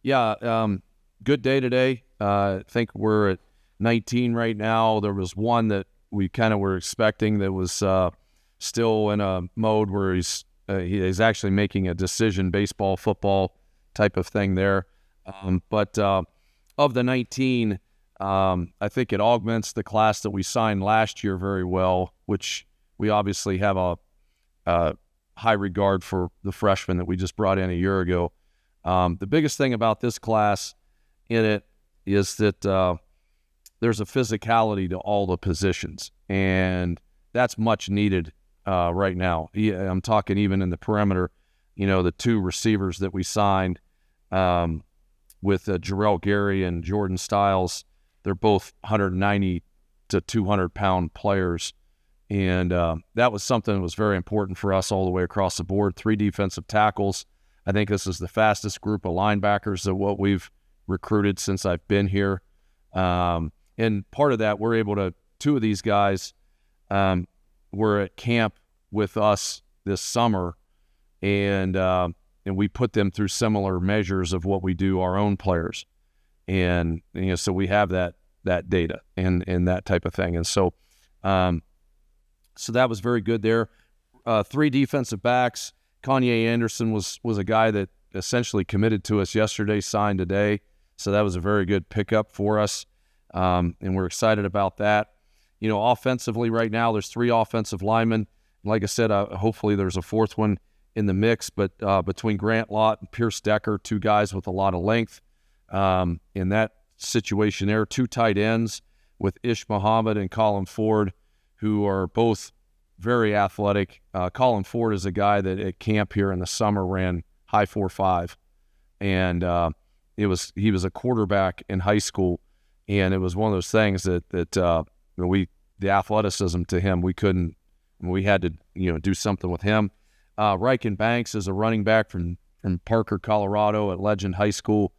Yeah, good day today. I think we're at 19 right now. There was one that we kind of were expecting that was still in a mode where he's actually making a decision, baseball, football type of thing there. But of the 19, I think it augments the class that we signed last year very well, which we obviously have a high regard for the freshmen that we just brought in a year ago. The biggest thing about this class in it is that there's a physicality to all the positions, and that's much needed right now. I'm talking even in the perimeter, the two receivers that we signed with Jarrell Gary and Jordan Stiles. They're both 190 to 200-pound players, and that was something that was very important for us all the way across the board. 3 defensive tackles. I think this is the fastest group of linebackers of what we've recruited since I've been here. And part of that, we're able to, 2 of these guys were at camp with us this summer, and we put them through similar measures of what we do our own players. And, so we have that data and that type of thing. And so that was very good there. 3 defensive backs. Kanye Anderson was a guy that essentially committed to us yesterday, signed today. So that was a very good pickup for us, and we're excited about that. Offensively right now, there's 3 offensive linemen. Like I said, hopefully there's a 4th one in the mix, but between Grant Lott and Pierce Decker, 2 guys with a lot of length. In that situation there, 2 tight ends with Ish Muhammad and Colin Ford, who are both very athletic. Colin Ford is a guy that at camp here in the summer ran high 4.5, and he was a quarterback in high school, and it was one of those things that the athleticism to him, we had to do something with him. Ryken Banks is a running back from Parker, Colorado at Legend High School.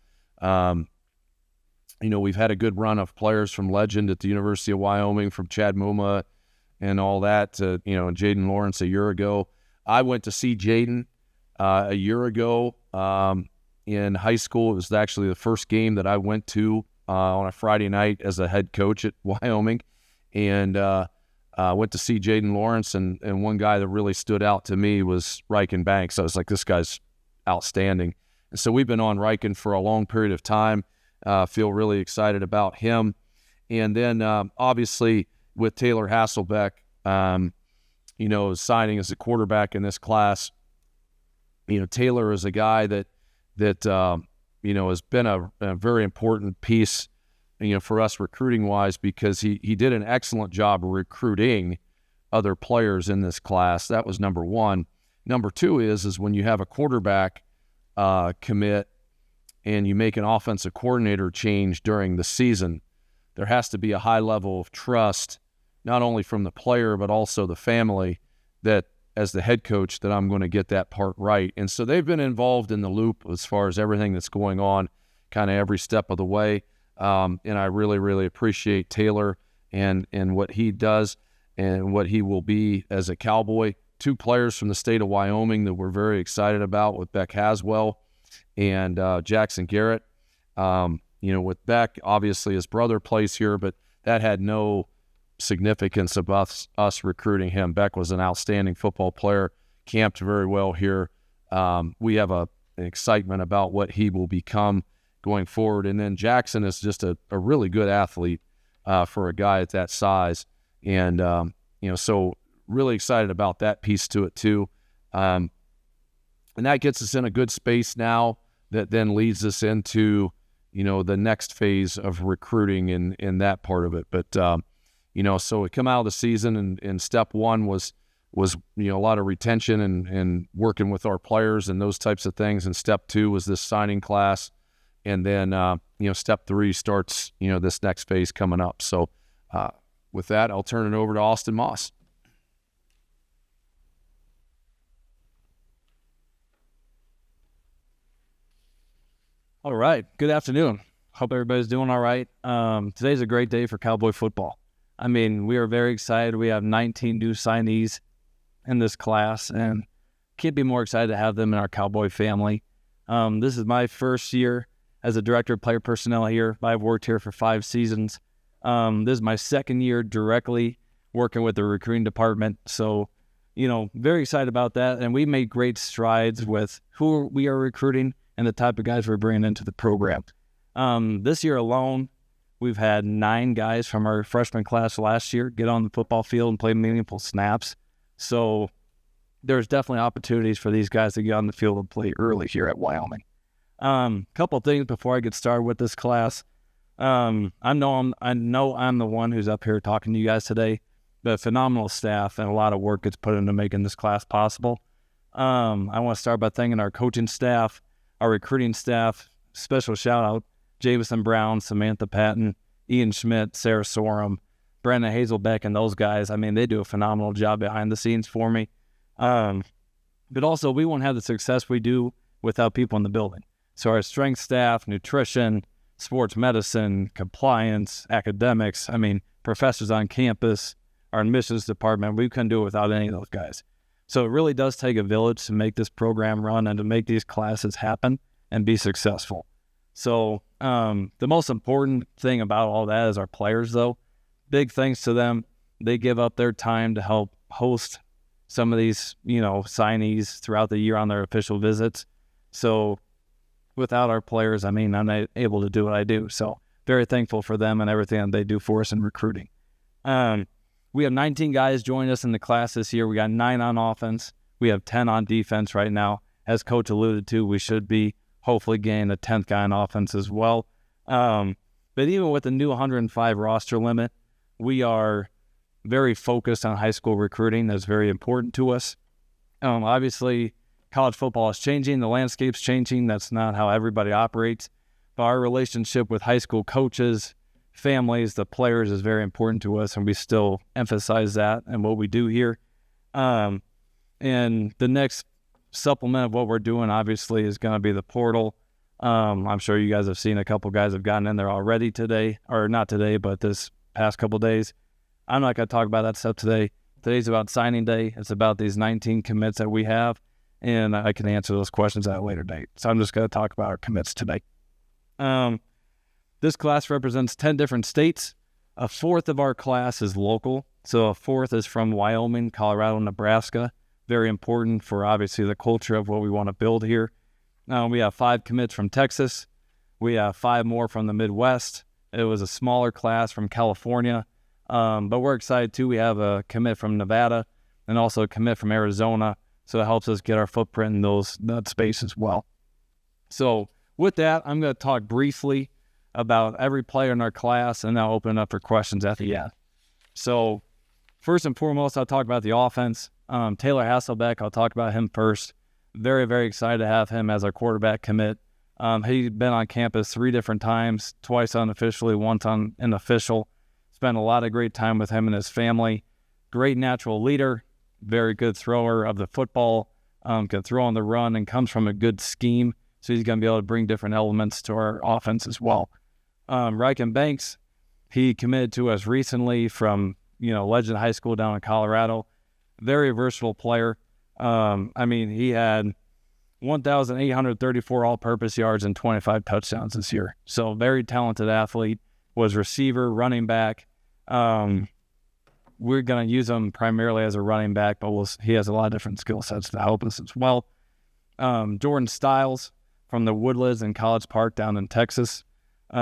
We've had a good run of players from Legend at the University of Wyoming, from Chad Muma and all that, Jaden Lawrence a year ago. I went to see Jaden a year ago in high school. It was actually the first game that I went to on a Friday night as a head coach at Wyoming, and went to see Jaden Lawrence, and one guy that really stood out to me was Ryken Banks. I was like, this guy's outstanding. And so we've been on Ryken for a long period of time. Feel really excited about him. And then obviously with Taylor Hasselbeck, signing as a quarterback in this class, Taylor is a guy that has been a very important piece, for us recruiting-wise, because he did an excellent job of recruiting other players in this class. That was number one. Number two is when you have a quarterback commit and you make an offensive coordinator change during the season, there has to be a high level of trust, not only from the player but also the family, that as the head coach that I'm going to get that part right. And so they've been involved in the loop as far as everything that's going on, kind of every step of the way. And I really, really appreciate Taylor and what he does and what he will be as a Cowboy. 2 players from the state of Wyoming that we're very excited about, with Beck Haswell and Jackson Garrett. With Beck, obviously his brother plays here, but that had no significance of us recruiting him. Beck was an outstanding football player, camped very well here. We have an excitement about what he will become going forward. And then Jackson is just a really good athlete for a guy at that size. And, so really excited about that piece to it too. And that gets us in a good space now that then leads us into, the next phase of recruiting in that part of it. But, so we come out of the season and step one was a lot of retention and working with our players and those types of things. And step 2 was this signing class. And then, step 3 starts, this next phase coming up. So with that, I'll turn it over to Austin Moss. All right. Good afternoon. Hope everybody's doing all right. Today's a great day for Cowboy football. I mean, we are very excited. We have 19 new signees in this class, and can't be more excited to have them in our Cowboy family. This is my first year as a director of player personnel here. I've worked here for 5 seasons. This is my second year directly working with the recruiting department. So, very excited about that. And we made great strides with who we are recruiting and the type of guys we're bringing into the program. This year alone, we've had 9 guys from our freshman class last year get on the football field and play meaningful snaps. So there's definitely opportunities for these guys to get on the field and play early here at Wyoming. Couple things before I get started with this class. I know I'm the one who's up here talking to you guys today, but phenomenal staff and a lot of work gets put into making this class possible. I want to start by thanking our coaching staff, our recruiting staff. Special shout out Jameson Brown, Samantha Patton, Ian Schmidt, Sarah Sorum, Brandon Hazelbeck, and those guys. I mean, they do a phenomenal job behind the scenes for me. But also, we won't have the success we do without people in the building. So our strength staff, nutrition, sports medicine, compliance, academics, professors on campus, our admissions department, we couldn't do it without any of those guys. So it really does take a village to make this program run and to make these classes happen and be successful. So the most important thing about all that is our players, though. Big thanks to them. They give up their time to help host some of these, signees throughout the year on their official visits. So without our players, I'm not able to do what I do. So very thankful for them and everything that they do for us in recruiting. We have 19 guys joining us in the class this year. We got 9 on offense. We have 10 on defense right now. As Coach alluded to, we should be hopefully gain a 10th guy on offense as well. But even with the new 105 roster limit, we are very focused on high school recruiting. That's very important to us. Obviously, college football is changing. The landscape's changing. That's not how everybody operates. But our relationship with high school coaches, families, the players is very important to us, and we still emphasize that and what we do here. And the next supplement of what we're doing, obviously, is going to be the portal. I'm sure you guys have seen a couple guys have gotten in there already today, or not today, but this past couple days. I'm not going to talk about that stuff today. Today's about signing day. It's about these 19 commits that we have, and I can answer those questions at a later date. So I'm just going to talk about our commits today. This class represents 10 different states. A fourth of our class is local. So a fourth is from Wyoming, Colorado, Nebraska. Very important for, obviously, the culture of what we want to build here. We have 5 commits from Texas. We have 5 more from the Midwest. It was a smaller class from California. But we're excited, too. We have a commit from Nevada and also a commit from Arizona. So it helps us get our footprint in that space as well. So with that, I'm going to talk briefly about every player in our class, and I'll open it up for questions at the end. So first and foremost, I'll talk about the offense. Taylor Hasselbeck, I'll talk about him first. Very, very excited to have him as our quarterback commit. He's been on campus 3 different times, twice unofficially, once on an official. Spent a lot of great time with him and his family. Great natural leader, very good thrower of the football, can throw on the run and comes from a good scheme. So he's going to be able to bring different elements to our offense as well. Ryken Banks, he committed to us recently from, Legend High School down in Colorado. Very versatile player. He had 1,834 all-purpose yards and 25 touchdowns this year. So very talented athlete. Was receiver, running back. We're going to use him primarily as a running back, but he has a lot of different skill sets to help us as well. Jordan Stiles from the Woodlands in College Park down in Texas. He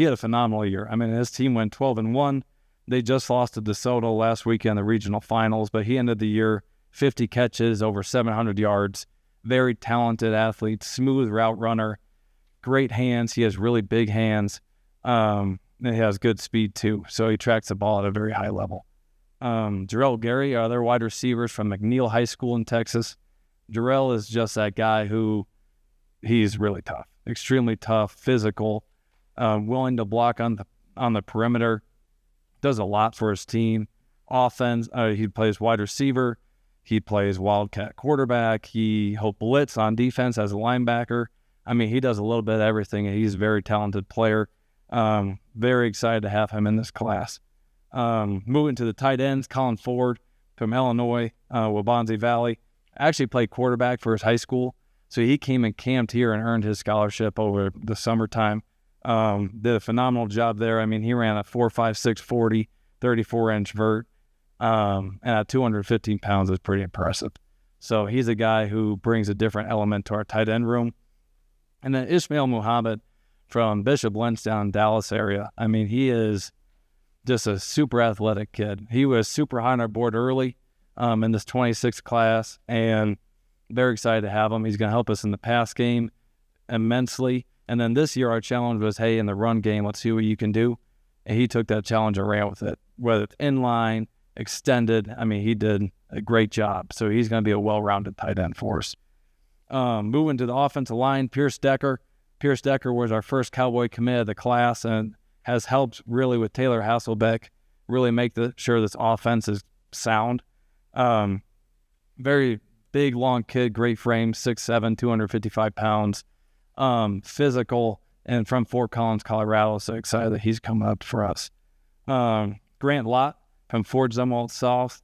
had a phenomenal year. His team went 12-1. They just lost to DeSoto last week in the regional finals, but he ended the year 50 catches, over 700 yards. Very talented athlete, smooth route runner, great hands. He has really big hands. And he has good speed too, so he tracks the ball at a very high level. Jarrell Gary, our other wide receivers from McNeil High School in Texas. Jarrell is just that guy who he's really tough, extremely tough, physical, willing to block on the perimeter. Does a lot for his team. Offense, he plays wide receiver. He plays wildcat quarterback. He'll blitz on defense as a linebacker. He does a little bit of everything, and he's a very talented player. Very excited to have him in this class. Moving to the tight ends, Colin Ford from Illinois, Waubonsie Valley. Actually played quarterback for his high school, So he came and camped here and earned his scholarship over the summertime. Did a phenomenal job there. I mean, he ran a 4.56 40, 34-inch vert, and at 215 pounds is pretty impressive. So he's a guy who brings a different element to our tight end room. And then Ismail Muhammad from Bishop Lansdowne, Dallas area. I mean, he is just a super athletic kid. He was super high on our board early in this 26th class, and very excited to have him. He's going to help us in the pass game immensely. And then this year our challenge was, hey, in the run game, let's see what you can do. And he took that challenge and ran with it, whether it's inline, extended. I mean, he did a great job. So he's going to be a well-rounded tight end for us. Moving to the offensive line, Pierce Decker. Pierce Decker was our first Cowboy commit of the class and has helped really with Taylor Hasselbeck really make sure this offense is sound. Very big, long kid, great frame, 6'7", 255 pounds, physical, and from Fort Collins, Colorado. So excited that he's coming up for us. Grant Lott from Fort Zumwalt South,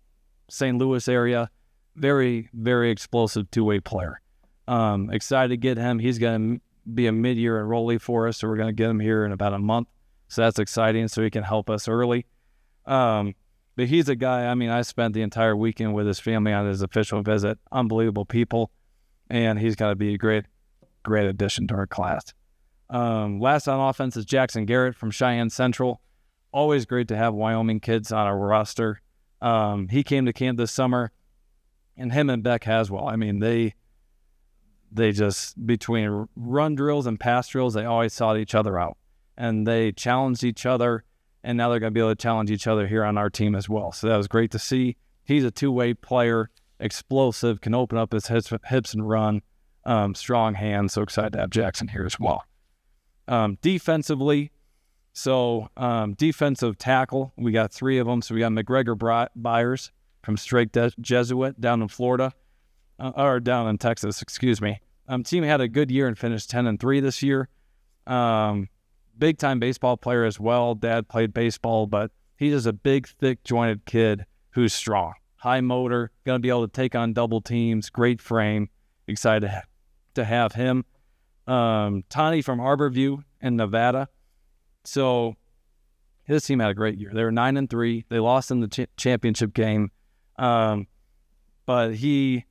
St. Louis area, very, very explosive two-way player. Excited to get him. He's going to be a mid-year enrollee for us, so we're going to get him here in about a month. So that's exciting, so he can help us early. But he's a guy, I mean, I spent the entire weekend with his family on his official visit. Unbelievable people, and he's going to be a great, great addition to our class. Last on offense is Jackson Garrett from Cheyenne Central. Always great to have Wyoming kids on our roster. He came to camp this summer, and him and Beck Haswell, I mean, they just, between run drills and pass drills, they always sought each other out. And they challenged each other, and now they're going to be able to challenge each other here on our team as well. So that was great to see. He's a two-way player, explosive, can open up his hips and run, strong hands. So excited to have Jackson here as well. Defensively, defensive tackle, we got three of them. So we got McGregor Byers from Strake Jesuit down in Florida, or down in Texas, excuse me. Team had a good year and finished 10-3 this year. Big-time baseball player as well. Dad played baseball, but he's just a big, thick-jointed kid who's strong. High motor, going to be able to take on double teams, great frame. Excited to have him. Tani from Harborview in Nevada. So his team had a great year. They were 9-3. They lost in the championship game. But he's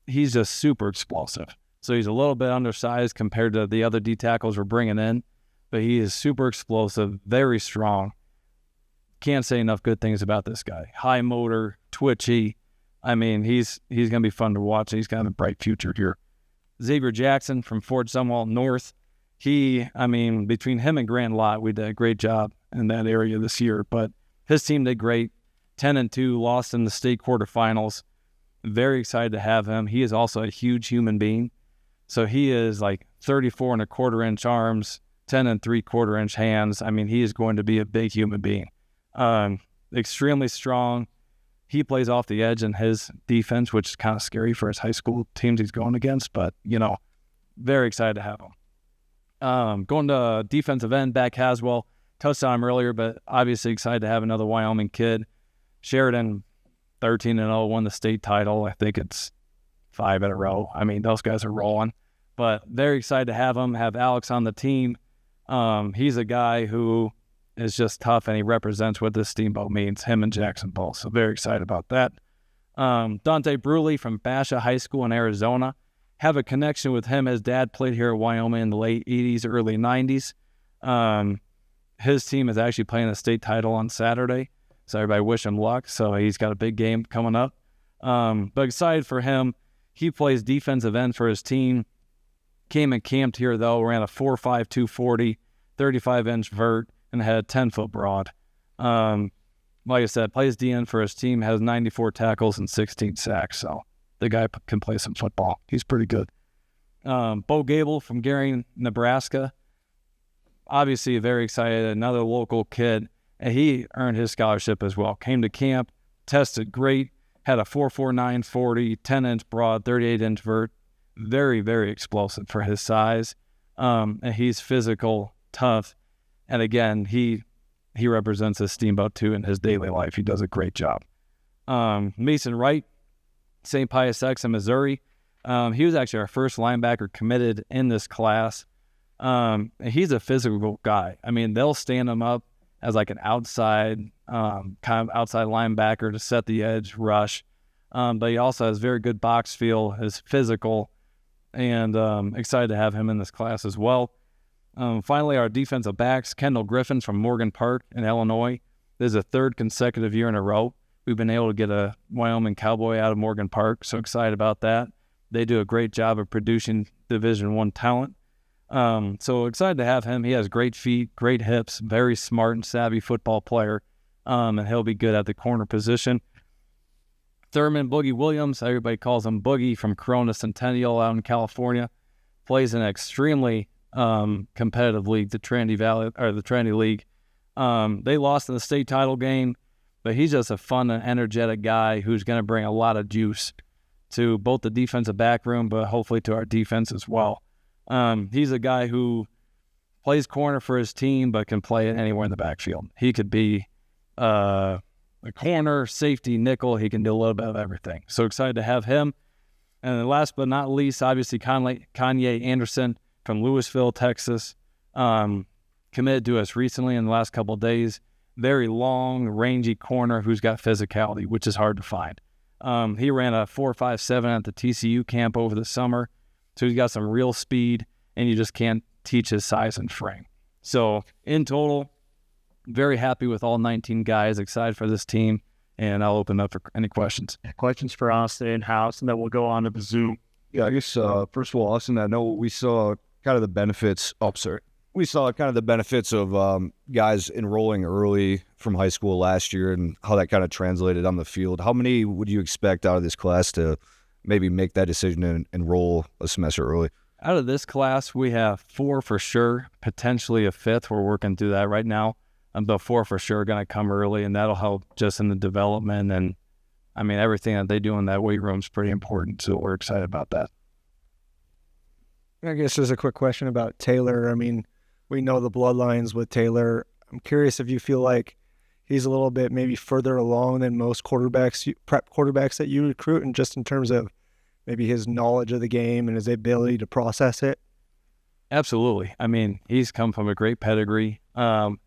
just super explosive. So he's a little bit undersized compared to the other D tackles we're bringing in. But he is super explosive, very strong. Can't say enough good things about this guy. High motor, twitchy. I mean, he's going to be fun to watch. He's got a bright future here. Xavier Jackson from Fort Zumwalt North. Between him and Grant Lott, we did a great job in that area this year. But his team did great. 10-2, lost in the state quarterfinals. Very excited to have him. He is also a huge human being. So he is like 34 1/4-inch arms, 10 3/4-inch hands. I mean, he is going to be a big human being. Extremely strong. He plays off the edge in his defense, which is kind of scary for his high school teams he's going against, but, very excited to have him. Going to defensive end, Beck Haswell. Touched on him earlier, but obviously excited to have another Wyoming kid. Sheridan, 13-0, won the state title. I think it's 5 in a row. I mean, those guys are rolling. But very excited to have him, have Alex on the team. He's a guy who is just tough, and he represents what this Steamboat means, him and Jackson both. So very excited about that. Dante Bruley from Basha High School in Arizona. Have a connection with him. His dad played here at Wyoming in the late 80s, early 90s. His team is actually playing the state title on Saturday. So everybody wish him luck. So he's got a big game coming up. But excited for him. He plays defensive end for his team. Came and camped here, though. Ran a 4.5 240, 35-inch vert, and had a 10-foot broad. Like I said, plays DN for his team, has 94 tackles and 16 sacks. So the guy can play some football. He's pretty good. Bo Gable from Gary, Nebraska. Obviously very excited. Another local kid. And he earned his scholarship as well. Came to camp, tested great, had a 4.49 40, 10-inch broad, 38-inch vert. Very, very explosive for his size. And he's physical, tough. And again, he represents a Steamboat too in his daily life. He does a great job. Mason Wright, St. Pius X in Missouri. He was actually our first linebacker committed in this class. He's a physical guy. I mean, they'll stand him up as like an outside, kind of outside linebacker to set the edge rush. But he also has very good box feel, is physical, and excited to have him in this class as well. Finally, our defensive backs, Kendall Griffin from Morgan Park in Illinois. This is a third consecutive year in a row we've been able to get a Wyoming Cowboy out of Morgan Park, so excited about that. They do a great job of producing Division I talent. So excited to have him. He has great feet, great hips, very smart and savvy football player, and he'll be good at the corner position. Thurman Boogie Williams, everybody calls him Boogie, from Corona Centennial out in California, plays in an extremely competitive league, the Trinity League. They lost in the state title game, but he's just a fun and energetic guy who's going to bring a lot of juice to both the defensive back room, but hopefully to our defense as well. He's a guy who plays corner for his team, but can play it anywhere in the backfield. He could be a corner, safety, nickel. He can do a little bit of everything. So excited to have him. And then last but not least, obviously Kanye Anderson from Louisville, Texas, committed to us recently in the last couple of days. Very long, rangy corner who's got physicality, which is hard to find. He ran a 4.57 at the TCU camp over the summer. So he's got some real speed, and you just can't teach his size and frame. So in total, very happy with all 19 guys, excited for this team, and I'll open up for any questions. Questions for Austin in-house, and then we'll go on to the Zoom. Yeah, I guess, first of all, Austin, I know we saw kind of the benefits, we saw kind of the benefits of guys enrolling early from high school last year and how that kind of translated on the field. How many would you expect out of this class to maybe make that decision and enroll a semester early? Out of this class, we have 4 for sure, potentially a 5th. We're working through that right now. But 4 for sure are going to come early, and that'll help just in the development. And, I mean, everything that they do in that weight room is pretty important, so we're excited about that. I guess there's a quick question about Taylor. I mean, we know the bloodlines with Taylor. I'm curious if you feel like he's a little bit maybe further along than most prep quarterbacks that you recruit, and just in terms of maybe his knowledge of the game and his ability to process it. Absolutely. I mean, he's come from a great pedigree, and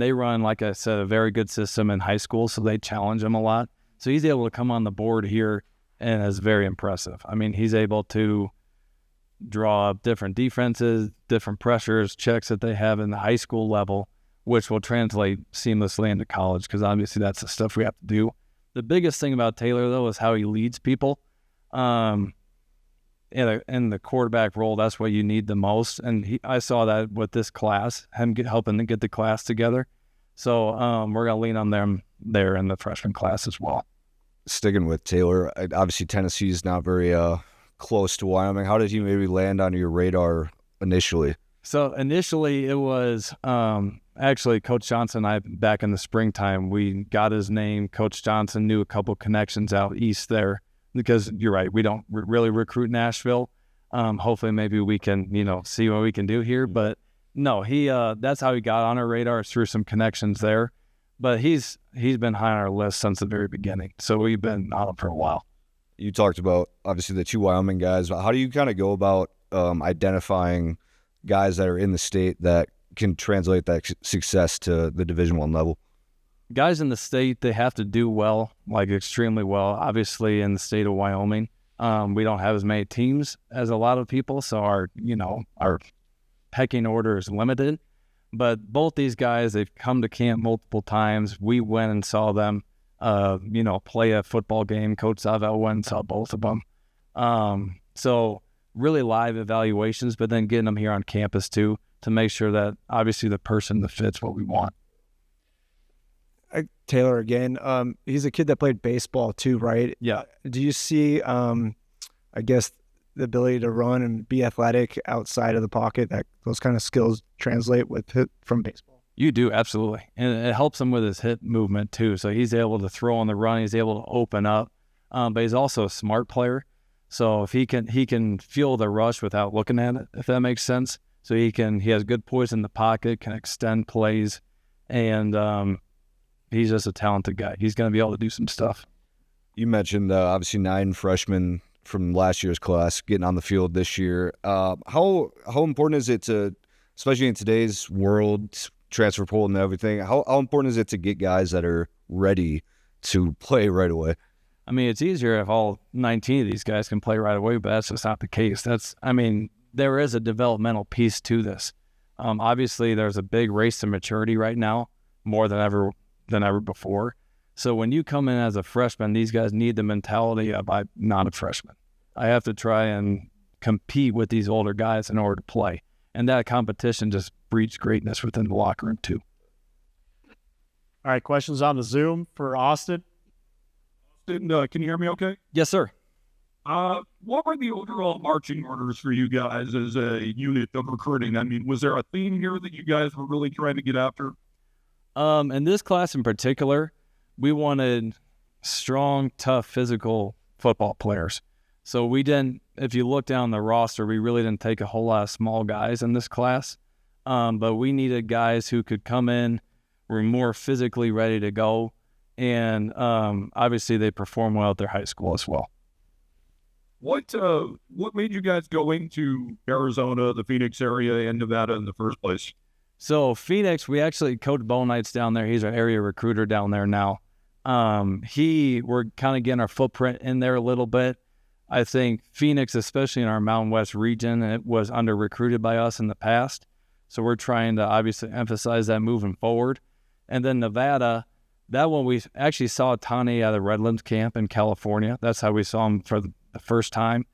they run, like I said, a very good system in high school, so they challenge him a lot. So he's able to come on the board here, and is very impressive. I mean, he's able to draw up different defenses, different pressures, checks that they have in the high school level, which will translate seamlessly into college, because obviously that's the stuff we have to do. The biggest thing about Taylor, though, is how he leads people. In the quarterback role, that's what you need the most. And I saw that with this class, him helping to get the class together. So we're going to lean on them there in the freshman class as well. Sticking with Taylor, obviously Tennessee is not very close to Wyoming. How did he maybe land on your radar initially? So initially it was actually Coach Johnson and I, back in the springtime, we got his name. Coach Johnson knew a couple connections out east there, because you're right, we don't really recruit Nashville. Hopefully maybe we can, see what we can do here. But no, that's how he got on our radar, through some connections there. But he's been high on our list since the very beginning. So we've been on him for a while. You talked about, obviously, the 2 Wyoming guys. How do you kind of go about identifying guys that are in the state that can translate that success to the Division I level? Guys in the state, they have to do well, like extremely well. Obviously, in the state of Wyoming, we don't have as many teams as a lot of people, so our pecking order is limited. But both these guys, they've come to camp multiple times. We went and saw them, play a football game. Coach Sawvel went and saw both of them. So really live evaluations, but then getting them here on campus too, to make sure that obviously the person that fits what we want. Taylor again, he's a kid that played baseball too, right? Yeah. Do you see, I guess, the ability to run and be athletic outside of the pocket, that those kind of skills translate from baseball? You do, absolutely. And it helps him with his hip movement too. So he's able to throw on the run, he's able to open up, but he's also a smart player. So if he can feel the rush without looking at it, if that makes sense. So he has good poise in the pocket, can extend plays, and he's just a talented guy. He's going to be able to do some stuff. You mentioned obviously 9 freshmen from last year's class getting on the field this year. How important is it to, especially in today's world, transfer portal and everything, how important is it to get guys that are ready to play right away? I mean, it's easier if all 19 of these guys can play right away, but that's just not the case. There is a developmental piece to this. Obviously, there's a big race to maturity right now, more than ever before. So when you come in as a freshman, these guys need the mentality of, I'm not a freshman. I have to try and compete with these older guys in order to play. And that competition just breeds greatness within the locker room too. All right, questions on the Zoom for Austin? Can you hear me okay? Yes, sir. What were the overall marching orders for you guys as a unit of recruiting? I mean, was there a theme here that you guys were really trying to get after? In this class in particular, we wanted strong, tough, physical football players. So we didn't, if you look down the roster, we really didn't take a whole lot of small guys in this class. But we needed guys who could come in, were more physically ready to go. And obviously they perform well at their high school as well. What made you guys go into Arizona, the Phoenix area, and Nevada in the first place? So Phoenix, we actually, Coach Bowknight's down there. He's our area recruiter down there now. We're kind of getting our footprint in there a little bit. I think Phoenix, especially in our Mountain West region, it was under-recruited by us in the past. So we're trying to obviously emphasize that moving forward. And then Nevada, that one we actually saw Tani at the Redlands camp in California. That's how we saw him for the first time.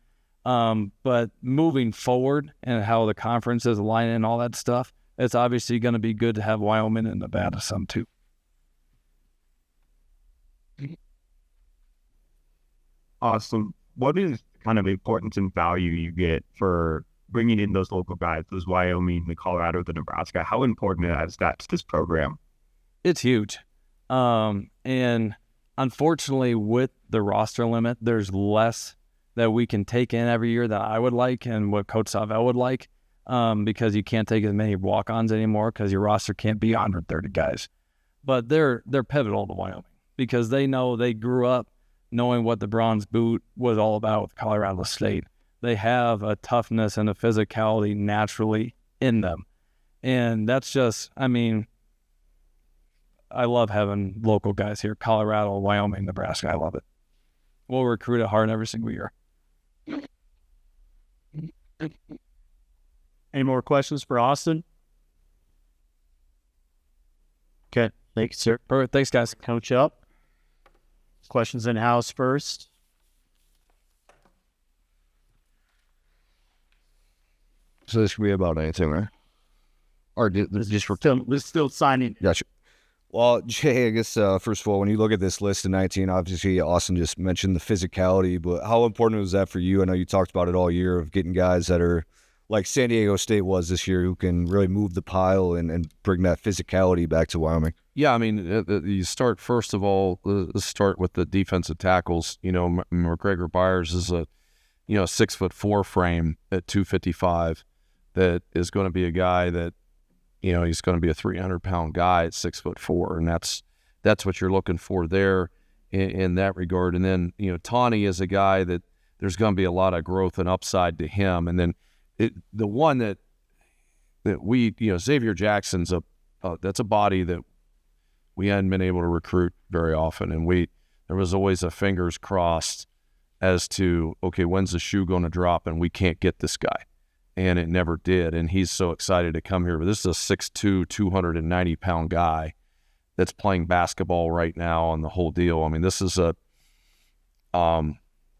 But moving forward and how the conference is aligning and all that stuff, it's obviously going to be good to have Wyoming and Nevada some too. Awesome. What is kind of importance and value you get for bringing in those local guys, those Wyoming, the Colorado, the Nebraska? How important is that to this program? It's huge. And unfortunately, with the roster limit, there's less that we can take in every year that I would like and what Coach Sawvel would like, because you can't take as many walk-ons anymore because your roster can't be 130 guys. But they're pivotal to Wyoming because they know they grew up knowing what the Bronze Boot was all about with Colorado State. They have a toughness and a physicality naturally in them. And that's just, I love having local guys here, Colorado, Wyoming, Nebraska. I love it. We'll recruit it hard every single year. Any more questions for Austin? Okay, thank you, sir. Perfect. Thanks, guys. Coach up. Questions in-house first. So this could be about anything, right? Or just for We're still signing. Gotcha. Well, Jay, I guess first of all, when you look at this list of 19, obviously Austin just mentioned the physicality, but how important was that for you? I know you talked about it all year of getting guys that are like San Diego State was this year who can really move the pile and bring that physicality back to Wyoming. Yeah, you start, first of all, start with the defensive tackles. McGregor Byers is a 6'4" frame at 255 that is going to be a guy that, he's going to be a 300-pound guy at 6'4", and that's what you're looking for there in that regard. And then, Tani is a guy that there's going to be a lot of growth and upside to him. And then the one that we, Xavier Jackson's that's a body that we hadn't been able to recruit very often, and there was always a fingers crossed as to, okay, when's the shoe going to drop, and we can't get this guy. And it never did, and he's so excited to come here. But this is a 6'2", 290-pound guy that's playing basketball right now on the whole deal. This is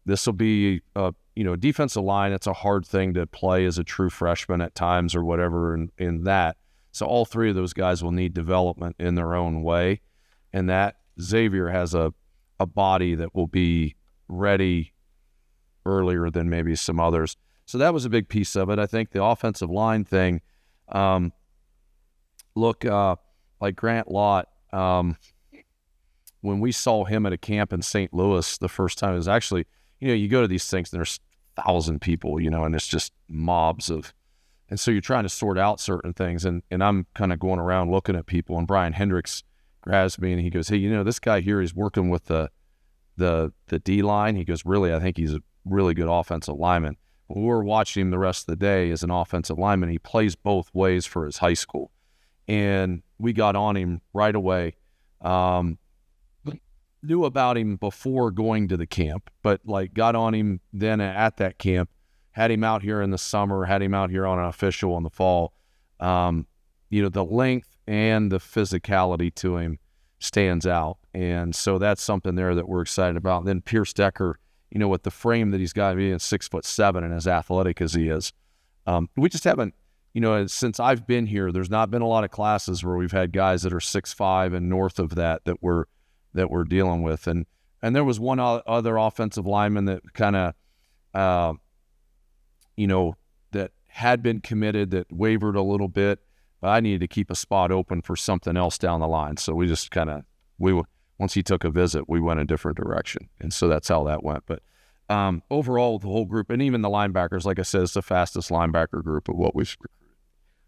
this will be a defensive line. It's a hard thing to play as a true freshman at times or whatever in that. So all three of those guys will need development in their own way, and that Xavier has a body that will be ready earlier than maybe some others. So that was a big piece of it. I think the offensive line thing, like Grant Lott, when we saw him at a camp in St. Louis the first time, it was actually, you go to these things and there's 1,000 people, and it's just mobs of, and so you're trying to sort out certain things. And I'm kind of going around looking at people, and Brian Hendricks grabs me and he goes, hey, this guy here is working with the D line. He goes, really, I think he's really good offensive lineman. When we were watching him the rest of the day as an offensive lineman, he plays both ways for his high school. And we got on him right away. Knew about him before going to the camp, but like got on him then at that camp, had him out here in the summer, had him out here on an official in the fall. The length and the physicality to him stands out. And so that's something there that we're excited about. And then Pierce Decker, with the frame that he's got, being 6'7" and as athletic as he is. We just haven't, since I've been here, there's not been a lot of classes where we've had guys that are 6'5" and north of that we're dealing with. And there was one other offensive lineman that kind of, that had been committed, that wavered a little bit, but I needed to keep a spot open for something else down the line. So we just once he took a visit, we went a different direction. And so that's how that went. But overall, the whole group, and even the linebackers, like I said, it's the fastest linebacker group of what we've recruited.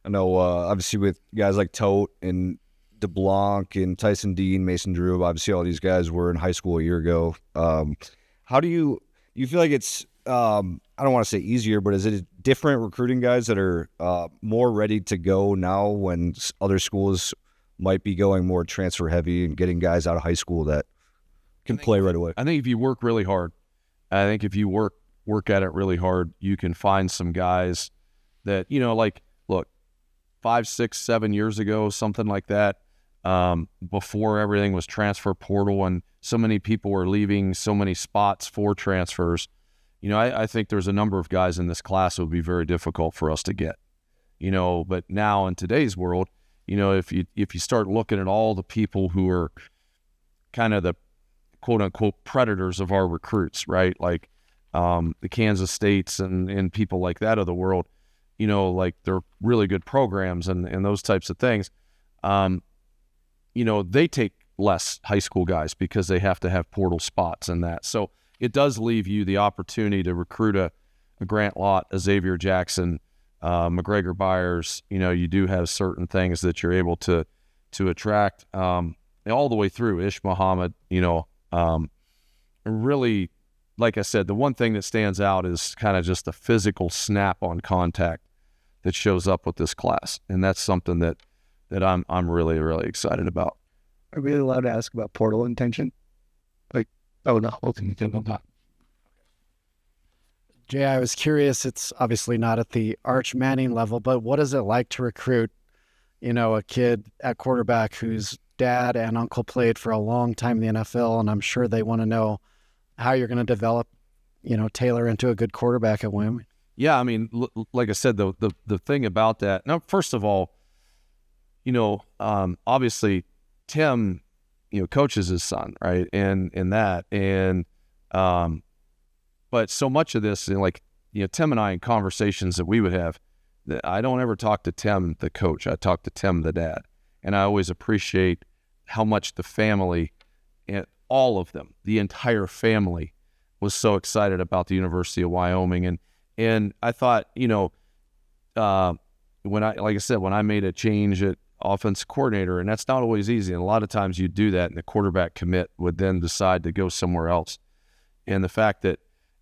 I know, obviously, with guys like Tote and DeBlanc and Tyson Dean, Mason Drew, obviously all these guys were in high school a year ago. How do you feel like it's, I don't want to say easier, but is it different recruiting guys that are more ready to go now when other schools might be going more transfer heavy and getting guys out of high school that can play right away? I think if you work really hard, work at it really hard, you can find some guys that, look, 5, 6, 7 years ago, something like that, before everything was transfer portal and so many people were leaving so many spots for transfers, I think there's a number of guys in this class that would be very difficult for us to get, but now in today's world, if you start looking at all the people who are kind of the quote unquote predators of our recruits, right? Like the Kansas States and people like that of the world, like they're really good programs and those types of things. They take less high school guys because they have to have portal spots and that. So it does leave you the opportunity to recruit a Grant Lott, a Xavier Jackson, McGregor Byers. You do have certain things that you're able to attract all the way through. Ish Muhammad, really, like I said, the one thing that stands out is kind of just the physical snap on contact that shows up with this class, and that's something that I'm really, really excited about. Are we allowed to ask about portal intention? Jay, I was curious, it's obviously not at the Arch Manning level, but what is it like to recruit, a kid at quarterback whose dad and uncle played for a long time in the NFL, and I'm sure they want to know how you're going to develop, Taylor into a good quarterback at Wyoming. Yeah, I mean, like I said, the thing about that, now, first of all, obviously Tim, coaches his son, right? And but so much of this, Tim and I in conversations that we would have, I don't ever talk to Tim, the coach. I talk to Tim, the dad. And I always appreciate how much the family, and all of them, the entire family, was so excited about the University of Wyoming. And I thought, when I made a change at offense coordinator, and that's not always easy. And a lot of times you do that and the quarterback commit would then decide to go somewhere else. And the fact that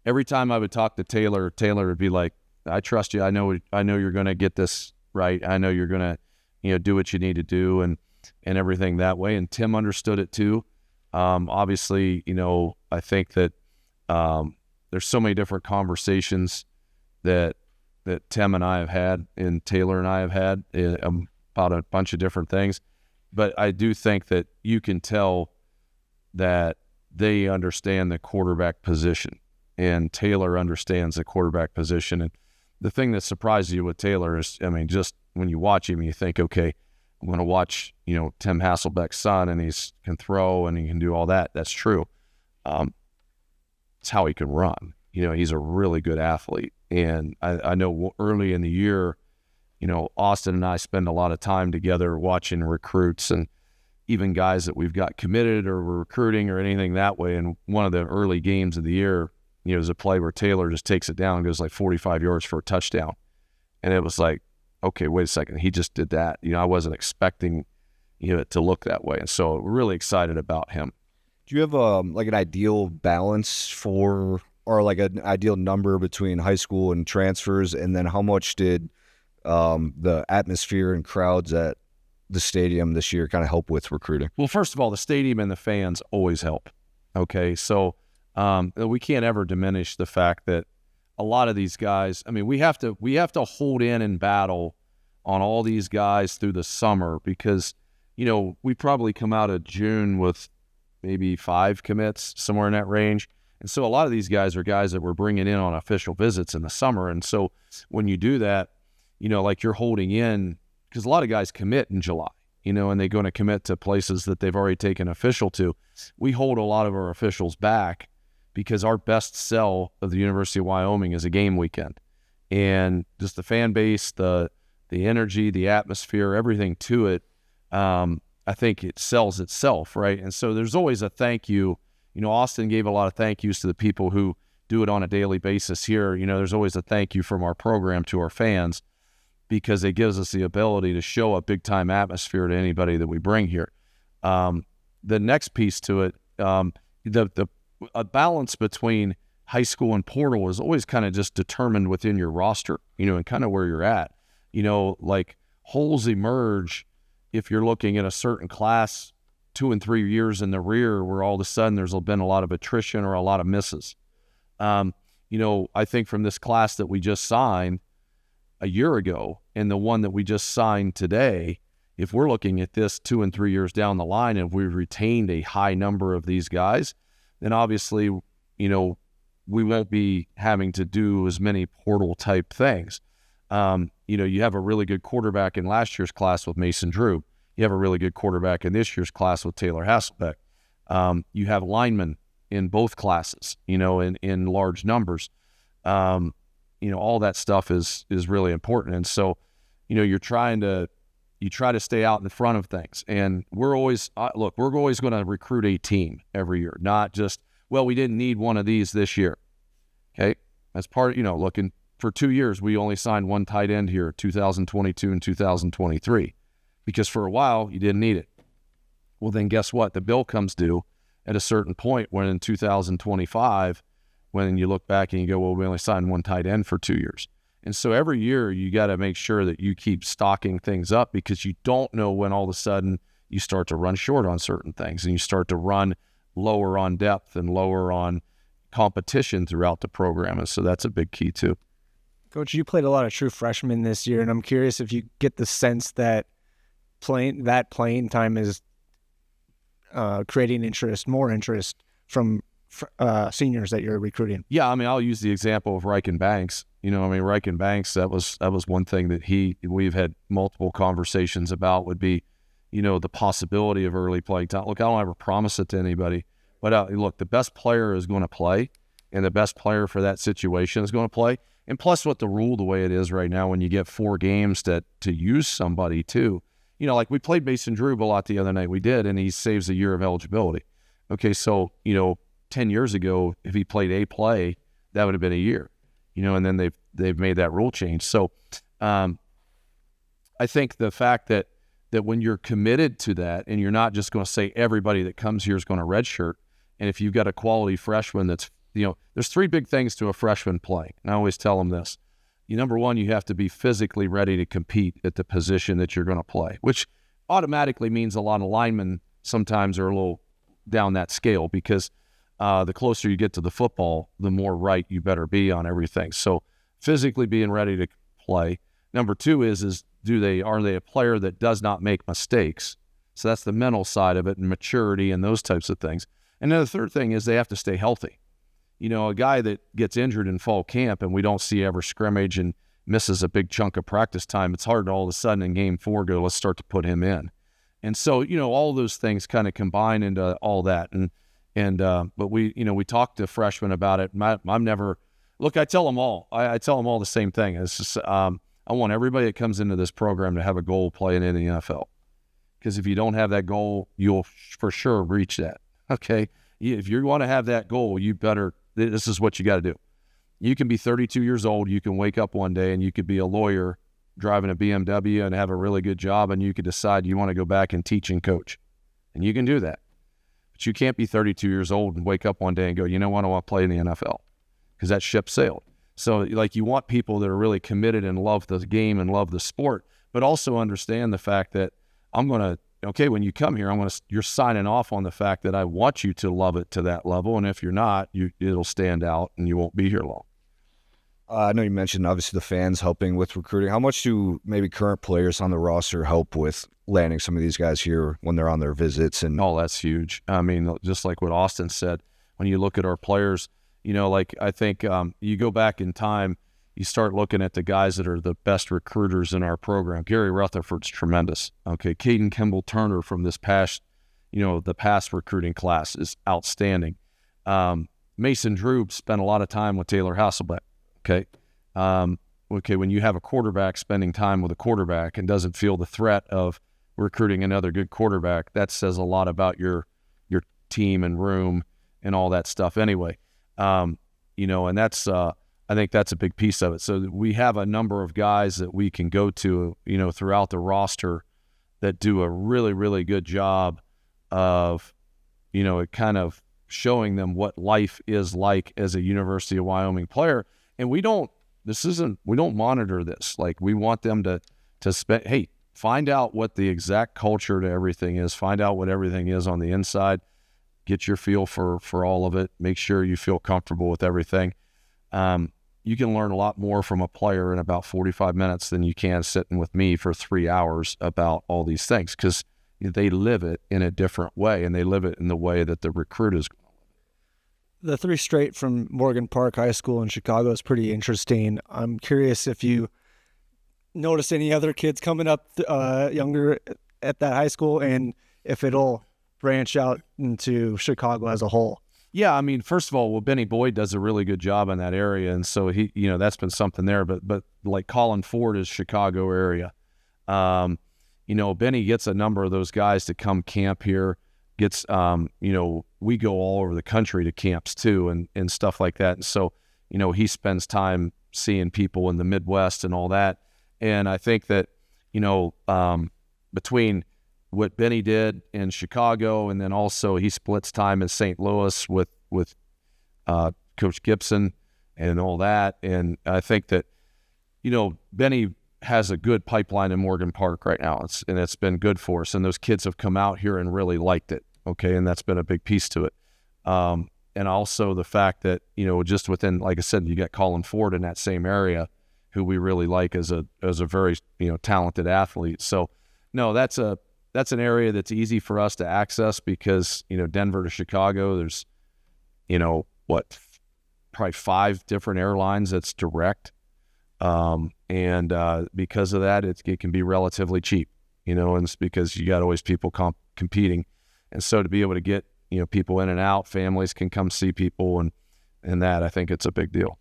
every time I would talk to Taylor would be like, I trust you. I know you're going to get this right. I know you're going to, do what you need to do and everything that way. And Tim understood it too. Obviously, I think that there's so many different conversations that Tim and I have had and Taylor and I have had about a bunch of different things. But I do think that you can tell that they understand the quarterback position and Taylor understands the quarterback position. And the thing that surprises you with Taylor is, just when you watch him, you think, okay, I'm going to watch, Tim Hasselbeck's son and he can throw and he can do all that. That's true. It's how he can run. He's a really good athlete. And I know early in the year, Austin and I spend a lot of time together watching recruits and even guys that we've got committed or we're recruiting or anything that way. And one of the early games of the year, is a play where Taylor just takes it down and goes like 45 yards for a touchdown. And it was like, okay, wait a second. He just did that. I wasn't expecting, it to look that way. And so we're really excited about him. Do you have an ideal balance for or like an ideal number between high school and transfers? And then how much did the atmosphere and crowds at the stadium this year kind of help with recruiting? Well, first of all, the stadium and the fans always help. Okay, so we can't ever diminish the fact that a lot of these guys, I mean, we have to hold in and battle on all these guys through the summer because, you know, we probably come out of June with maybe 5 commits, somewhere in that range. And so a lot of these guys are guys that we're bringing in on official visits in the summer. And so when you do that, you know, like you're holding in, because a lot of guys commit in July, you know, and they're going to commit to places that they've already taken official to. We hold a lot of our officials back because our best sell of the University of Wyoming is a game weekend. And just the fan base, the energy, the atmosphere, everything to it, I think it sells itself, right? And so there's always a thank you. You know, Austin gave a lot of thank yous to the people who do it on a daily basis here. You know, there's always a thank you from our program to our fans because it gives us the ability to show a big-time atmosphere to anybody that we bring here. The next piece to it, a balance between high school and portal is always kind of just determined within your roster, you know, and kind of where you're at. You know, like holes emerge if you're looking at a certain class 2 and 3 years in the rear where all of a sudden there's been a lot of attrition or a lot of misses. You know, I think from this class that we just signed a year ago and the one that we just signed today, if we're looking at this 2 and 3 years down the line and we've retained a high number of these guys, then obviously, you know, we won't be having to do as many portal type things. You know, you have a really good quarterback in last year's class with Mason Drew. You have a really good quarterback in this year's class with Taylor Hasselbeck. You have linemen in both classes, you know, in large numbers. You know, all that stuff is really important. And so, you know, you try to stay out in front of things. And we're always going to recruit a team every year, not just, well, we didn't need one of these this year. Okay. That's part of, you know, looking for 2 years, we only signed one tight end here, 2022 and 2023, because for a while you didn't need it. Well, then guess what? The bill comes due at a certain point when in 2025, when you look back and you go, well, we only signed one tight end for 2 years. And so every year you got to make sure that you keep stocking things up because you don't know when all of a sudden you start to run short on certain things and you start to run lower on depth and lower on competition throughout the program. And so that's a big key too. Coach, you played a lot of true freshmen this year, and I'm curious if you get the sense that playing time is creating more interest from seniors that you're recruiting. Yeah, I mean, I'll use the example of Riken Banks. You know, I mean, Riken Banks, that was one thing that we've had multiple conversations about would be, you know, the possibility of early playing time. Look, I don't ever promise it to anybody, but look, the best player is going to play, and the best player for that situation is going to play. And plus, what the rule, the way it is right now, when you get 4 games to use somebody too, you know, like we played Mason Drew a lot the other night. We did, and he saves a year of eligibility. Okay, so, you know, 10 years ago, if he played a play, that would have been a year, you know, and then they've made that rule change. So I think the fact that when you're committed to that and you're not just going to say everybody that comes here is going to redshirt, and if you've got a quality freshman that's, you know, there's 3 big things to a freshman playing. And I always tell them this. Number one, you have to be physically ready to compete at the position that you're going to play, which automatically means a lot of linemen sometimes are a little down that scale because the closer you get to the football, the more right you better be on everything. So physically being ready to play. Number 2 is are they a player that does not make mistakes? So that's the mental side of it and maturity and those types of things. And then the third thing is they have to stay healthy. You know, a guy that gets injured in fall camp and we don't see ever scrimmage and misses a big chunk of practice time, it's hard to all of a sudden in game 4 go, let's start to put him in. And so, you know, all those things kind of combine into all that. But we talked to freshmen about it. I'm never, look, I tell them all. I tell them all the same thing. It's just, I want everybody that comes into this program to have a goal playing in the NFL. Because if you don't have that goal, you'll for sure reach that. Okay? If you want to have that goal, this is what you got to do. You can be 32 years old. You can wake up one day and you could be a lawyer driving a BMW and have a really good job, and you could decide you want to go back and teach and coach. And you can do that. But you can't be 32 years old and wake up one day and go, you know what, I want to play in the NFL. because that ship sailed. So like you want people that are really committed and love the game and love the sport, but also understand the fact that when you come here, you're signing off on the fact that I want you to love it to that level. And if you're not, it'll stand out and you won't be here long. I know you mentioned obviously the fans helping with recruiting. How much do maybe current players on the roster help with landing some of these guys here when they're on their visits? And that's huge. I mean, just like what Austin said, when you look at our players, like I think you go back in time, you start looking at the guys that are the best recruiters in our program. Gary Rutherford's tremendous. Okay, Caden Kimball Turner from this past, the past recruiting class is outstanding. Mason Drew spent a lot of time with Taylor Hasselbeck. Okay. When you have a quarterback spending time with a quarterback and doesn't feel the threat of recruiting another good quarterback, that says a lot about your team and room and all that stuff anyway. And that's, I think that's a big piece of it. So we have a number of guys that we can go to, throughout the roster that do a really, really good job of, kind of showing them what life is like as a University of Wyoming player. And we don't monitor this. Like we want them to find out what the exact culture to everything is, find out what everything is on the inside, get your feel for all of it, make sure you feel comfortable with everything. You can learn a lot more from a player in about 45 minutes than you can sitting with me for 3 hours about all these things, because they live it in a different way, and they live it in the way that the recruit is. The 3 straight from Morgan Park High School in Chicago is pretty interesting. I'm curious if you notice any other kids coming up younger at that high school, and if it'll branch out into Chicago as a whole. Yeah, I mean, first of all, Benny Boyd does a really good job in that area, and so he, that's been something there. But like Colin Ford is Chicago area. Benny gets a number of those guys to come camp here. Gets, we go all over the country to camps too, and stuff like that. And so, he spends time seeing people in the Midwest and all that. And I think that, between what Benny did in Chicago, and then also he splits time in St. Louis with Coach Gibson and all that. And I think that, Benny has a good pipeline in Morgan Park right now. It's been good for us. And those kids have come out here and really liked it. Okay. And that's been a big piece to it. And also the fact that, just within, like I said, you got Colin Ford in that same area, who we really like as a very, talented athlete. So no, that's an area that's easy for us to access because, Denver to Chicago, there's, probably 5 different airlines that's direct. And because of that, it can be relatively cheap, and it's because you got always people competing. And so to be able to get, people in and out, families can come see people, and that, I think it's a big deal.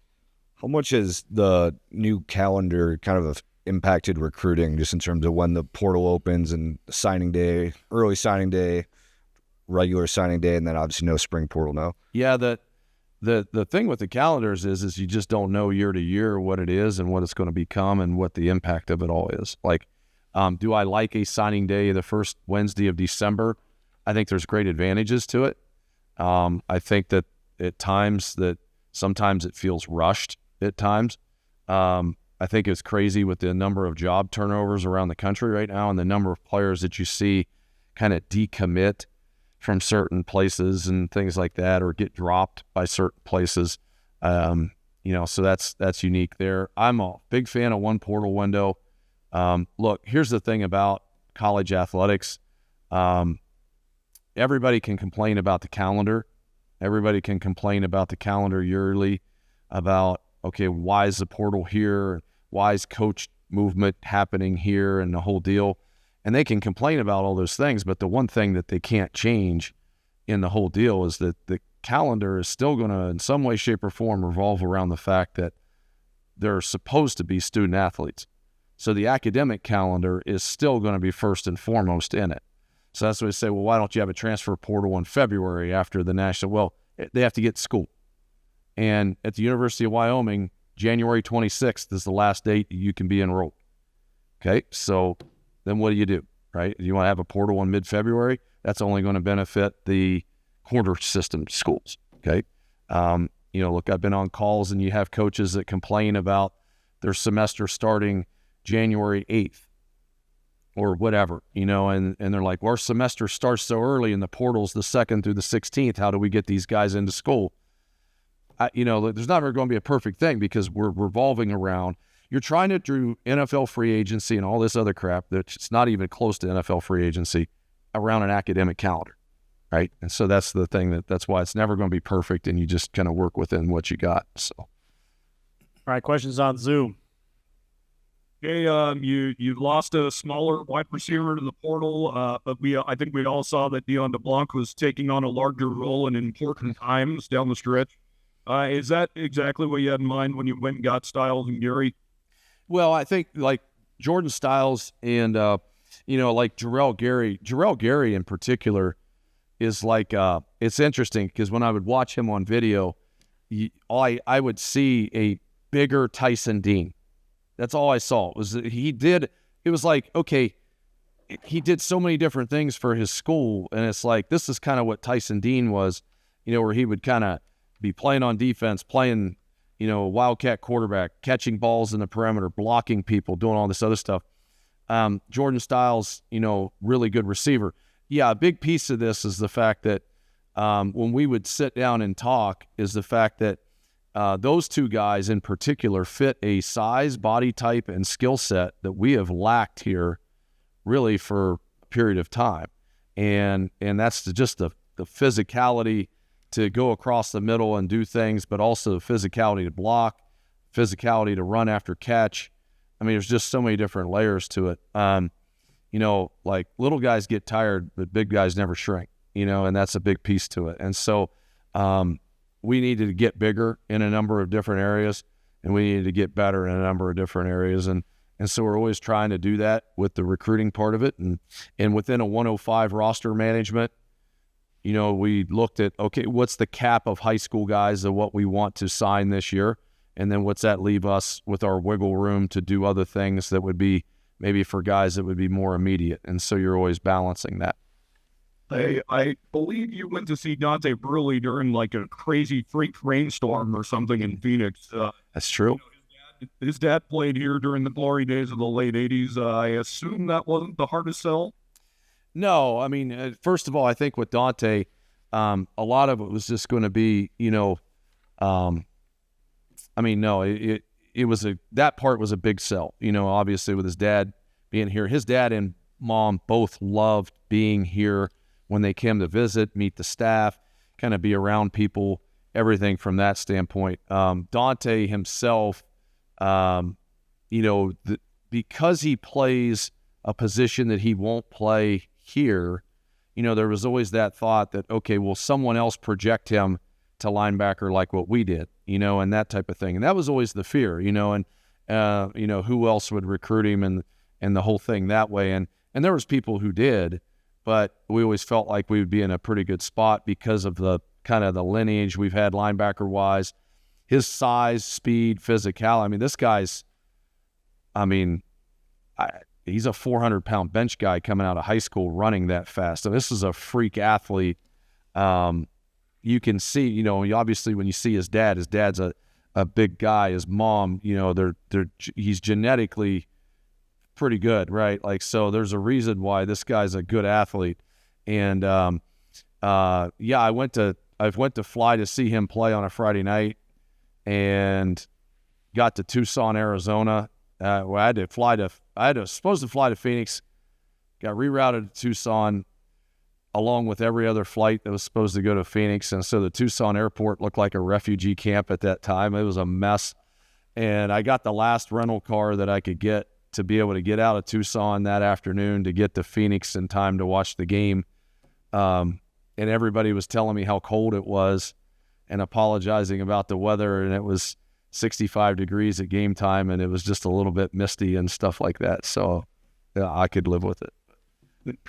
How much has the new calendar kind of impacted recruiting, just in terms of when the portal opens and signing day, early signing day, regular signing day, and then obviously no spring portal now? Yeah, the thing with the calendars is you just don't know year to year what it is and what it's going to become and what the impact of it all is. Like, do I like a signing day the first Wednesday of December? I think there's great advantages to it. I think that at times that sometimes it feels rushed at times. I think it's crazy with the number of job turnovers around the country right now and the number of players that you see kind of decommit from certain places and things like that, or get dropped by certain places. So that's unique there. I'm a big fan of one portal window. Look, here's the thing about college athletics. Everybody can complain about the calendar. Everybody can complain about the calendar yearly, about, okay, why is the portal here? Why is coach movement happening here and the whole deal? And they can complain about all those things, but the one thing that they can't change in the whole deal is that the calendar is still going to, in some way, shape, or form, revolve around the fact that they're supposed to be student athletes. So the academic calendar is still going to be first and foremost in it. So that's why they say, well, why don't you have a transfer portal in February after the national? Well, they have to get to school. And at the University of Wyoming, January 26th is the last date you can be enrolled. Okay, so then what do? Right? You want to have a portal in mid-February? That's only going to benefit the quarter system schools. Okay, look, I've been on calls and you have coaches that complain about their semester starting January 8th or whatever, and they're like, well, our semester starts so early and the portal's the 2nd through the 16th. How do we get these guys into school? There's never going to be a perfect thing because we're revolving around. You're trying to do NFL free agency and all this other crap that's not even close to NFL free agency around an academic calendar, right? And so that's the thing that's why it's never going to be perfect, and you just kind of work within what you got. So, All right, questions on Zoom. Okay, you lost a smaller wide receiver to the portal, but I think we all saw that Dion DeBlanc was taking on a larger role in important times down the stretch. Is that exactly what you had in mind when you went and got Styles and Gary? Well, I think like Jordan Styles and like Jarrell Gary in particular is like it's interesting because when I would watch him on video, I would see a bigger Tyson Dean. That's all I saw. It was like, okay, he did so many different things for his school, and it's like this is kind of what Tyson Dean was, where he would kind of be playing on defense, playing, wildcat quarterback, catching balls in the perimeter, blocking people, doing all this other stuff. Jordan Styles, really good receiver. Yeah, a big piece of this is the fact that when we would sit down and talk is the fact that those two guys in particular fit a size, body type, and skill set that we have lacked here really for a period of time. And that's just the physicality to go across the middle and do things, but also physicality to block, physicality to run after catch. I mean, there's just so many different layers to it. Like little guys get tired, but big guys never shrink, and that's a big piece to it. And so we needed to get bigger in a number of different areas, and we needed to get better in a number of different areas. And so we're always trying to do that with the recruiting part of it. And within a 105 roster management, we looked at, okay, what's the cap of high school guys of what we want to sign this year? And then what's that leave us with our wiggle room to do other things that would be maybe for guys that would be more immediate. And so you're always balancing that. I believe you went to see Dante Burley during like a crazy freak rainstorm or something in Phoenix. That's true. His dad played here during the glory days of the late 80s. I assume that wasn't the hardest sell? No, I mean, first of all, I think with Dante, a lot of it was just going to be, no, it was that part was a big sell, obviously with his dad being here. His dad and mom both loved being here when they came to visit, meet the staff, kind of be around people, everything from that standpoint. Dante himself, because he plays a position that he won't play here, there was always that thought that, okay, will someone else project him to linebacker like what we did, and that type of thing. And that was always the fear, and who else would recruit him and the whole thing that way. And there was people who did, but we always felt like we would be in a pretty good spot because of the kind of the lineage we've had linebacker wise, his size, speed, physicality. I mean, this guy's, he's a 400-pound bench guy coming out of high school running that fast. So this is a freak athlete. You can see, obviously when you see his dad's a big guy. His mom, he's genetically pretty good, right? Like, so there's a reason why this guy's a good athlete. And I went to fly to see him play on a Friday night and got to Tucson, Arizona. I was supposed to fly to Phoenix, got rerouted to Tucson along with every other flight that was supposed to go to Phoenix. And so the Tucson airport looked like a refugee camp at that time. It was a mess. And I got the last rental car that I could get to be able to get out of Tucson that afternoon to get to Phoenix in time to watch the game. And everybody was telling me how cold it was and apologizing about the weather. And it was 65 degrees at game time, and it was just a little bit misty and stuff like that. So yeah, I could live with it.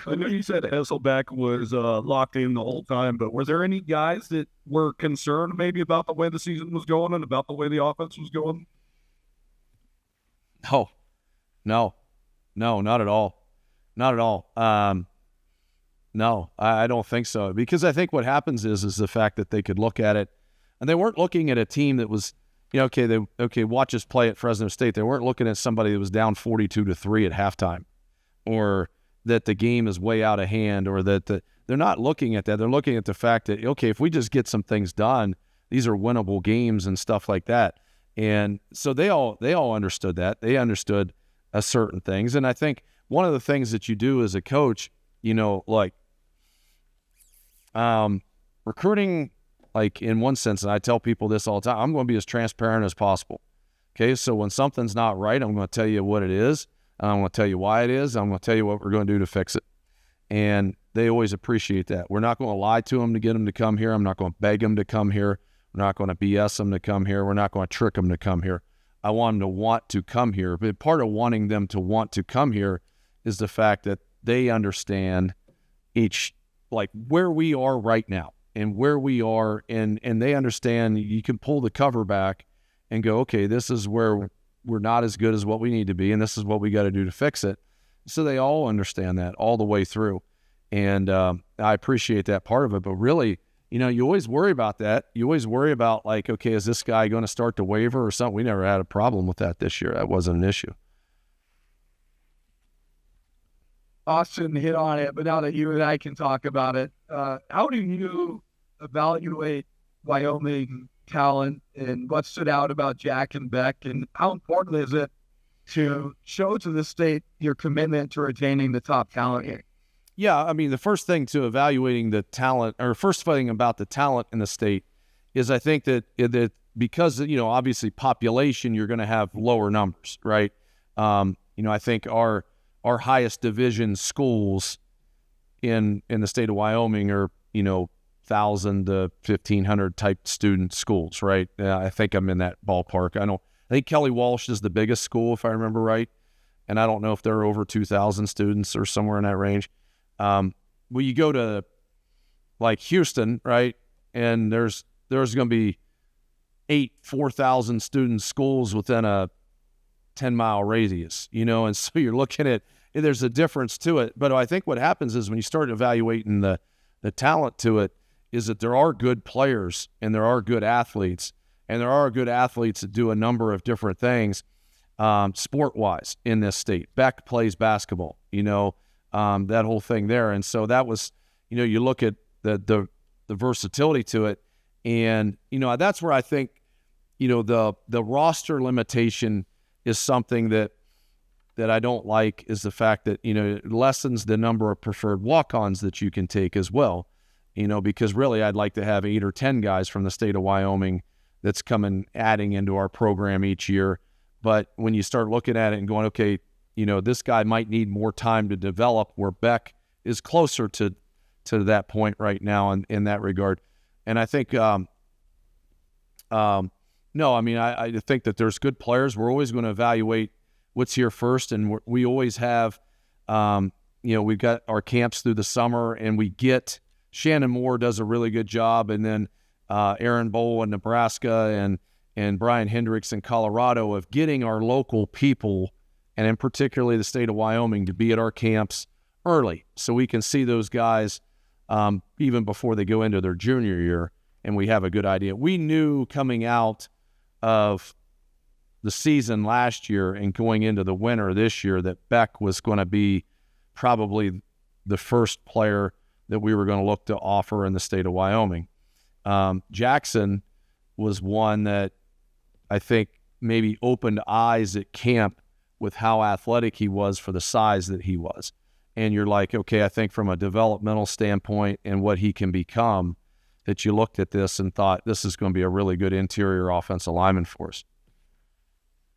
I know you said Hasselbeck was locked in the whole time, but were there any guys that were concerned maybe about the way the season was going and about the way the offense was going? No, not at all. Not at all. No, I don't think so. Because I think what happens is the fact that they could look at it. And they weren't looking at a team that was, watch us play at Fresno State. They weren't looking at somebody that was down 42-3 at halftime, or that the game is way out of hand, or that they're not looking at that. They're looking at the fact that, okay, if we just get some things done, these are winnable games and stuff like that. And so they all understood that. They understood certain things. And I think one of the things that you do as a coach, recruiting, like in one sense, and I tell people this all the time, I'm going to be as transparent as possible. Okay, so when something's not right, I'm going to tell you what it is. I'm going to tell you why it is. I'm going to tell you what we're going to do to fix it. And they always appreciate that. We're not going to lie to them to get them to come here. I'm not going to beg them to come here. We're not going to BS them to come here. We're not going to trick them to come here. I want them to want to come here. But part of wanting them to want to come here is the fact that they understand where we are right now and where we are. And they understand you can pull the cover back and go, okay, this is where we're not as good as what we need to be, and this is what we got to do to fix it. So they all understand that all the way through. And I appreciate that part of it. But really, you always worry about that. You always worry about, okay, is this guy going to start to waver or something? We never had a problem with that this year. That wasn't an issue. Austin hit on it, but now that you and I can talk about it, how do you evaluate Wyoming talent, and what stood out about Jack and Beck, and how important is it to show to the state your commitment to retaining the top talent here? Yeah, I mean, the first thing to evaluating the talent, or first thing about the talent in the state, is I think that because, obviously population, you're going to have lower numbers, right? I think our highest division schools in the state of Wyoming are, 1,000 to 1,500 type student schools, right? I think I'm in that ballpark. I think Kelly Walsh is the biggest school, if I remember right, and I don't know if they're over 2,000 students or somewhere in that range. You go to Houston, right, and there's going to be 8 4,000 student schools within a 10-mile radius, and so you're looking at, there's a difference to it. But I think what happens is when you start evaluating the talent to it, is that there are good players and there are good athletes, and there are good athletes that do a number of different things sport-wise in this state. Beck plays basketball, that whole thing there. And so that was, you look at the versatility to it, and, that's where I think, the roster limitation is something that I don't like, is the fact that, it lessens the number of preferred walk-ons that you can take as well, because really I'd like to have 8 or 10 guys from the state of Wyoming that's adding into our program each year. But when you start looking at it and going, okay, this guy might need more time to develop, where Beck is closer to that point right now in that regard. And I think, I think that there's good players. We're always going to evaluate what's here first. And we always have, we've got our camps through the summer, and Shannon Moore does a really good job. And then Aaron Bowl in Nebraska and Brian Hendricks in Colorado, of getting our local people, and in particularly the state of Wyoming, to be at our camps early, so we can see those guys even before they go into their junior year, and we have a good idea. We knew coming out of the season last year and going into the winter this year that Beck was going to be probably the first player that we were going to look to offer in the state of Wyoming. Jackson was one that I think maybe opened eyes at camp with how athletic he was for the size that he was. And you're like, okay, I think from a developmental standpoint and what he can become, that you looked at this and thought, this is going to be a really good interior offensive lineman for us.